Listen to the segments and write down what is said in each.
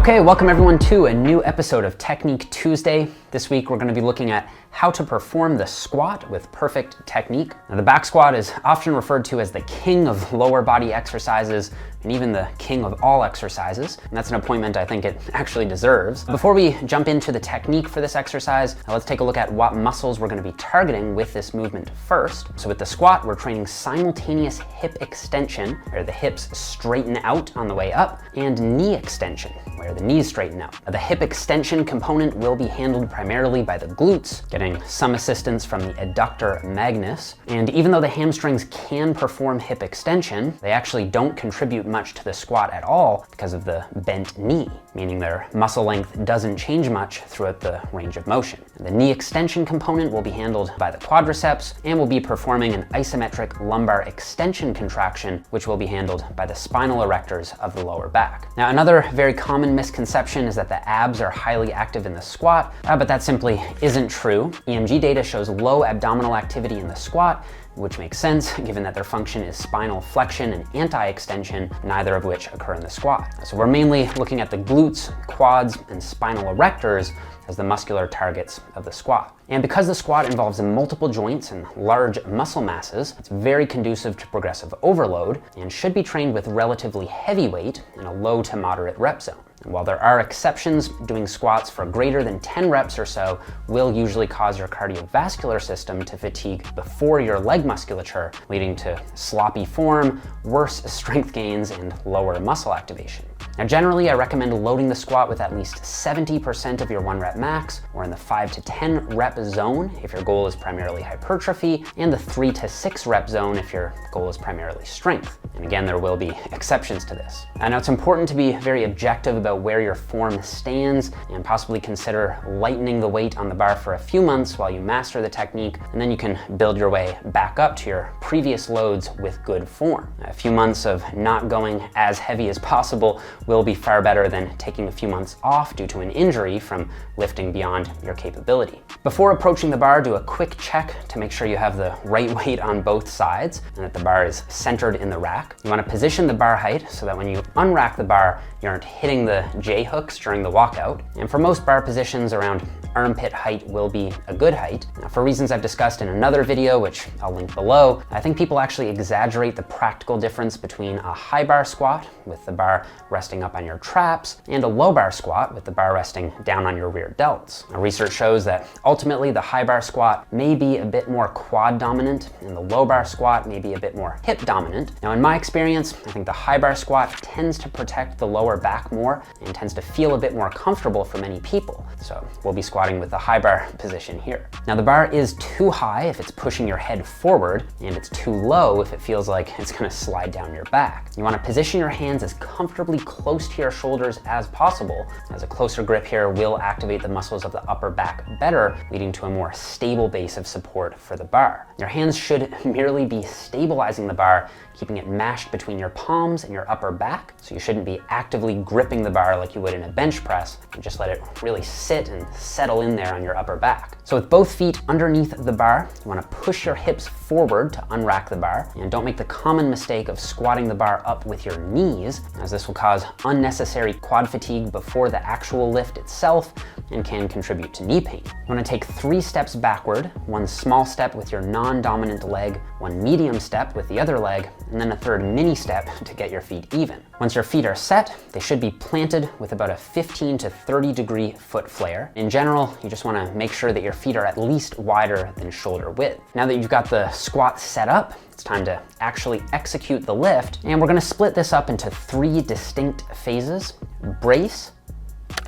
Okay, welcome everyone to a new episode of Technique Tuesday. This week we're going to be looking at how to perform the squat with perfect technique. Now, the back squat is often referred to as the king of lower body exercises and even the king of all exercises. And that's an appointment I think it actually deserves. Before we jump into the technique for this exercise, let's take a look at what muscles we're going to be targeting with this movement first. So with the squat, we're training simultaneous hip extension, where the hips straighten out on the way up, and knee extension, where the knees straighten out. The hip extension component will be handled primarily by the glutes, getting some assistance from the adductor magnus. And even though the hamstrings can perform hip extension, they actually don't contribute much to the squat at all because of the bent knee, meaning their muscle length doesn't change much throughout the range of motion. The knee extension component will be handled by the quadriceps and will be performing an isometric lumbar extension contraction, which will be handled by the spinal erectors of the lower back. Now, another very common misconception is that the abs are highly active in the squat, but that simply isn't true. EMG data shows low abdominal activity in the squat, which makes sense given that their function is spinal flexion and anti-extension, neither of which occur in the squat. So we're mainly looking at the glutes, quads, and spinal erectors as the muscular targets of the squat. And because the squat involves multiple joints and large muscle masses, it's very conducive to progressive overload and should be trained with relatively heavy weight in a low to moderate rep zone. And while there are exceptions, doing squats for greater than 10 reps or so will usually cause your cardiovascular system to fatigue before your leg musculature, leading to sloppy form, worse strength gains, and lower muscle activation. Now, generally, I recommend loading the squat with at least 70% of your 1 rep max, or in the 5 to 10 rep zone if your goal is primarily hypertrophy, and the 3 to 6 rep zone if your goal is primarily strength. And again, there will be exceptions to this. Now, it's important to be very objective about where your form stands and possibly consider lightening the weight on the bar for a few months while you master the technique, and then you can build your way back up to your previous loads with good form. A few months of not going as heavy as possible will be far better than taking a few months off due to an injury from lifting beyond your capability. Before approaching the bar, do a quick check to make sure you have the right weight on both sides and that the bar is centered in the rack. You want to position the bar height so that when you unrack the bar, you aren't hitting the J hooks during the walkout. And for most bar positions, around armpit height will be a good height. Now, for reasons I've discussed in another video, which I'll link below, I think people actually exaggerate the practical difference between a high bar squat with the bar resting up on your traps and a low bar squat with the bar resting down on your rear delts. Now, research shows that ultimately the high bar squat may be a bit more quad dominant and the low bar squat may be a bit more hip dominant. Now, in my experience, I think the high bar squat tends to protect the lower back more and tends to feel a bit more comfortable for many people. So we'll be squatting with the high bar position here. Now, the bar is too high if it's pushing your head forward, and it's too low if it feels like it's gonna slide down your back. You wanna position your hands as comfortably close to your shoulders as possible, as a closer grip here will activate the muscles of the upper back better, leading to a more stable base of support for the bar. Your hands should merely be stabilizing the bar, keeping it mashed between your palms and your upper back, so you shouldn't be actively gripping the bar like you would in a bench press, and just let it really sit and settle in there on your upper back. So with both feet underneath the bar, you want to push your hips forward to unrack the bar, and don't make the common mistake of squatting the bar up with your knees, as this will cause unnecessary quad fatigue before the actual lift itself and can contribute to knee pain. You want to take 3 steps backward, 1 small step with your non-dominant leg, 1 medium step with the other leg, and then a 3rd mini step to get your feet even. Once your feet are set, they should be planted with about a 15 to 30 degree foot flare. In general, you just want to make sure that your feet are at least wider than shoulder width. Now that you've got the squat set up, it's time to actually execute the lift, and we're going to split this up into 3 distinct phases: brace,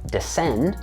descend,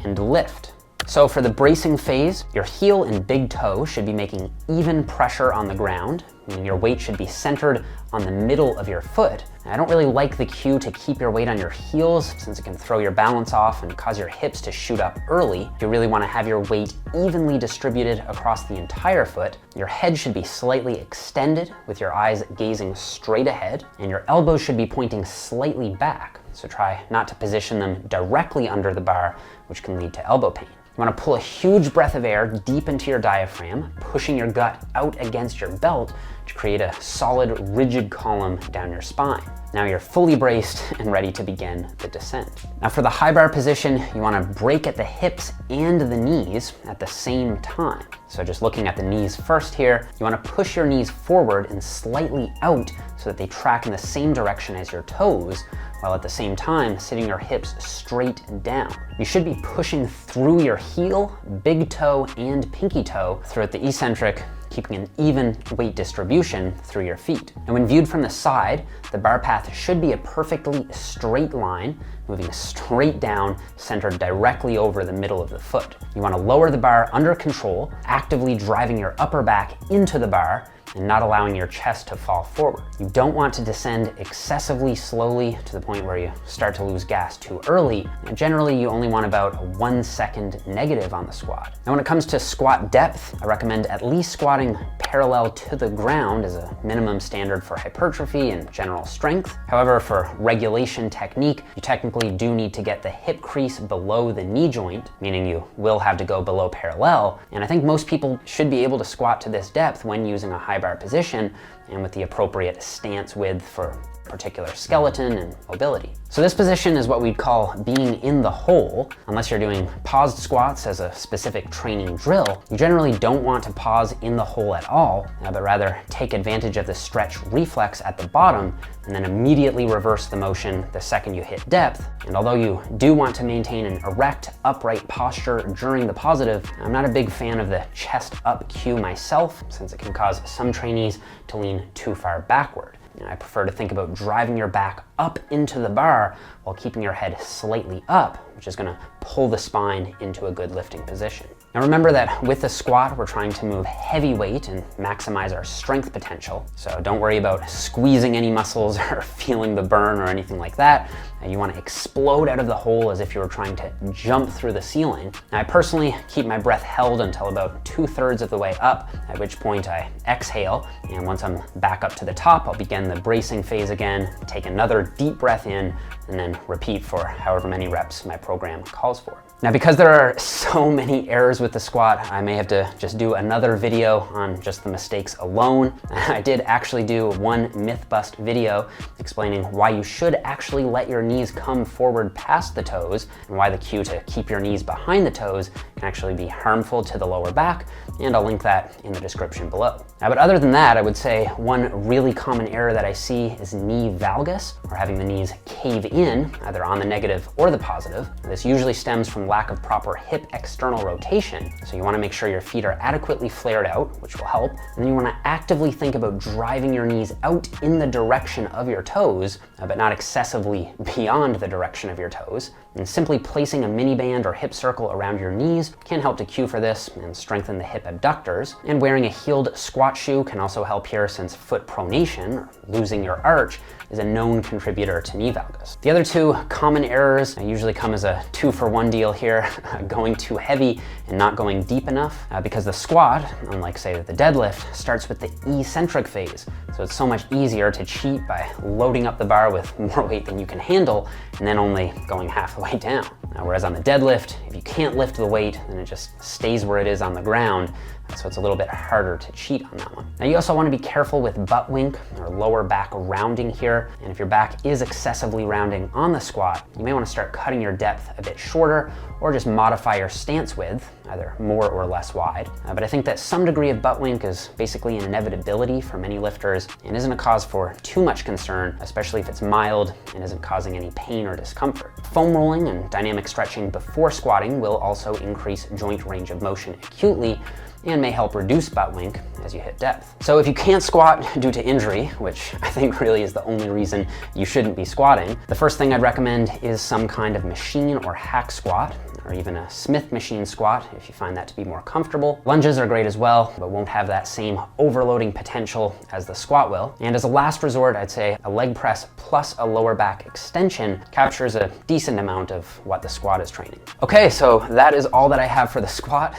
and lift. So for the bracing phase, your heel and big toe should be making even pressure on the ground, meaning your weight should be centered on the middle of your foot. I don't really like the cue to keep your weight on your heels, since it can throw your balance off and cause your hips to shoot up early. You really want to have your weight evenly distributed across the entire foot. Your head should be slightly extended with your eyes gazing straight ahead, and your elbows should be pointing slightly back. So try not to position them directly under the bar, which can lead to elbow pain. You want to pull a huge breath of air deep into your diaphragm, pushing your gut out against your belt to create a solid, rigid column down your spine. Now you're fully braced and ready to begin the descent. Now for the high bar position, you want to break at the hips and the knees at the same time. So just looking at the knees first here, you want to push your knees forward and slightly out so that they track in the same direction as your toes, while at the same time sitting your hips straight down. You should be pushing through your heel, big toe, and pinky toe throughout the eccentric, keeping an even weight distribution through your feet. And when viewed from the side, the bar path should be a perfectly straight line, moving straight down, centered directly over the middle of the foot. You want to lower the bar under control, actively driving your upper back into the bar, and not allowing your chest to fall forward. You don't want to descend excessively slowly to the point where you start to lose gas too early. And generally, you only want about a 1 second negative on the squat. Now, when it comes to squat depth, I recommend at least squatting parallel to the ground as a minimum standard for hypertrophy and general strength. However, for regulation technique, you technically do need to get the hip crease below the knee joint, meaning you will have to go below parallel. And I think most people should be able to squat to this depth when using a high bar position and with the appropriate stance width for particular skeleton and mobility. So this position is what we'd call being in the hole. Unless you're doing paused squats as a specific training drill, you generally don't want to pause in the hole at all, but rather take advantage of the stretch reflex at the bottom and then immediately reverse the motion the second you hit depth. And although you do want to maintain an erect, upright posture during the positive, I'm not a big fan of the chest up cue myself, since it can cause some trainees to lean too far backward. I prefer to think about driving your back up into the bar while keeping your head slightly up, which is going to pull the spine into a good lifting position. Now remember that with the squat, we're trying to move heavy weight and maximize our strength potential. So don't worry about squeezing any muscles or feeling the burn or anything like that. You want to explode out of the hole as if you were trying to jump through the ceiling. Now I personally keep my breath held until about 2/3 of the way up, at which point I exhale. And once I'm back up to the top, I'll begin the bracing phase again, take another deep breath in, and then repeat for however many reps my program calls for. Now, because there are so many errors with the squat, I may have to just do another video on just the mistakes alone. I did actually do one myth bust video explaining why you should actually let your knees come forward past the toes and why the cue to keep your knees behind the toes can actually be harmful to the lower back, and I'll link that in the description below. Now, but other than that, I would say one really common error that I see is knee valgus, or having the knees cave in, either on the negative or the positive. This usually stems from lack of proper hip external rotation. So you want to make sure your feet are adequately flared out, which will help. And then you want to actively think about driving your knees out in the direction of your toes, but not excessively beyond the direction of your toes. And simply placing a mini band or hip circle around your knees can help to cue for this and strengthen the hip abductors. And wearing a heeled squat shoe can also help here, since foot pronation, or losing your arch, is a known contributor to knee valgus. The other two common errors usually come as a 2-for-1 deal here, going too heavy and not going deep enough, because the squat, unlike say the deadlift, starts with the eccentric phase. So it's so much easier to cheat by loading up the bar with more weight than you can handle and then only going half the way down. Whereas on the deadlift, if you can't lift the weight, then it just stays where it is on the ground. So it's a little bit harder to cheat on that one. Now you also want to be careful with butt wink or lower back rounding here. And if your back is excessively rounding on the squat, you may want to start cutting your depth a bit shorter, or just modify your stance width, either more or less wide. But I think that some degree of butt wink is basically an inevitability for many lifters and isn't a cause for too much concern, especially if it's mild and isn't causing any pain or discomfort. Foam rolling and dynamic stretching before squatting will also increase joint range of motion acutely and may help reduce butt wink as you hit depth. So if you can't squat due to injury, which I think really is the only reason you shouldn't be squatting, the first thing I'd recommend is some kind of machine or hack squat, or even a Smith machine squat if you find that to be more comfortable. Lunges are great as well, but won't have that same overloading potential as the squat will. And as a last resort, I'd say a leg press plus a lower back extension captures a decent amount of what the squat is training. Okay, so that is all that I have for the squat.